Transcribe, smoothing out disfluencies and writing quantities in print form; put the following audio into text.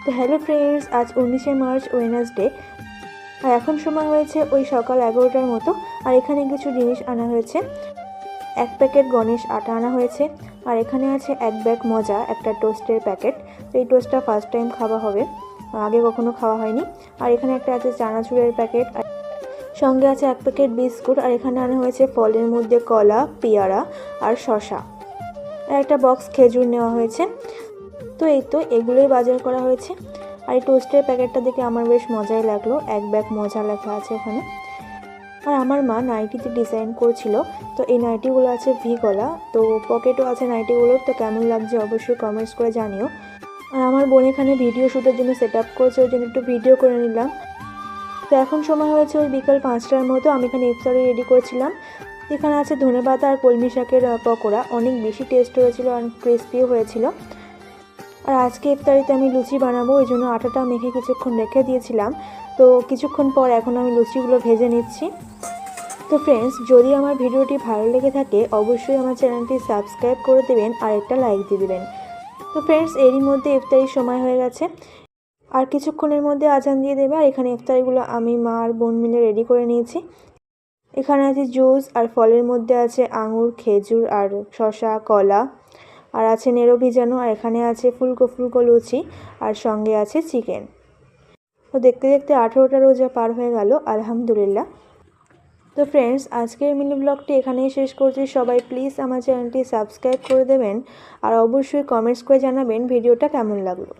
তো hello friends, আজ 19শে March Wednesday. আর এখন সময় হয়েছে ওই সকাল 11টার মতো। আর এখানে কিছু জিনিস আনা হয়েছে। এক প্যাকেট গণেশ আটা আনা হয়েছে। আর এখানে আছে এক ব্যাগ মজা, একটা টোস্টের প্যাকেট। তো এই টোস্টটা ফার্স্ট টাইম খাওয়া হবে, আগে কখনো খাওয়া হয়নি। আর এখানে একটা আছে চানাচুরের প্যাকেট, সঙ্গে আছে এক প্যাকেট বিস্কুট। আর এখানে আনা হয়েছে ফলের মধ্যে কলা, পেয়ারা আর শসা। আর একটা বক্স খেজুর নেওয়া হয়েছে। তো এই তো এগুলোই বাজার করা হয়েছে। আর এই টোস্টের প্যাকেটটা দেখে আমার বেশ মজাই লাগলো, এক ব্যাগ মজা লেখা আছে এখানে। আর আমার মা নাইটিতে ডিজাইন করছিল। তো এই নাইটিগুলো আছে ভি গলা, তো পকেটও আছে নাইটিগুলোর। তো কেমন লাগছে অবশ্যই কমেন্টস করে জানিও। আর আমার বোন এখানে ভিডিও শ্যুটের জন্য সেট আপ করেছে, ওই জন্য একটু ভিডিও করে নিলাম। তো এখন সময় হয়েছে ওই বিকাল 5টার মতো। আমি এখানে ইফতারি রেডি করছিলাম। এখানে আছে ধনেপাতা আর কলমি শাকের পকোড়া, অনেক বেশি টেস্ট হয়েছিল আর ক্রিস্পিও হয়েছিল। আর আজকে ইফতারিতে আমি লুচি বানাবো, ওই জন্য আটাটা মেখে কিছুক্ষণ রেখে দিয়েছিলাম। তো কিছুক্ষণ পর এখন আমি লুচিগুলো ভেজে নিচ্ছি। তো ফ্রেন্ডস, যদি আমার ভিডিওটি ভালো লেগে থাকে অবশ্যই আমার চ্যানেলটি সাবস্ক্রাইব করে দেবেন আর একটা লাইক দিয়ে দেবেন। তো ফ্রেন্ডস, এরই মধ্যে ইফতারির সময় হয়ে গেছে, আর কিছুক্ষণের মধ্যে আজান দিয়ে দেবে। আর এখানে ইফতারিগুলো আমি মা আর বোন মিলে রেডি করে নিয়েছি। এখানে আছে জুস, আর ফলের মধ্যে আছে আঙুর, খেজুর আর শসা, কলা, আর আছে নেড়ো ভিজানো। আর এখানে আছে ফুলকো ফুলকো লুচি, আর সঙ্গে আছে চিকেন। তো দেখতে দেখতে 18টা রোজা পার হয়ে গেল, আলহামদুলিল্লাহ। তো ফ্রেন্ডস, আজকের মিনি ব্লগটি এখানেই শেষ করছি। সবাই প্লিজ আমার চ্যানেলটি সাবস্ক্রাইব করে দেবেন আর অবশ্যই কমেন্টস করে জানাবেন ভিডিওটা কেমন লাগলো।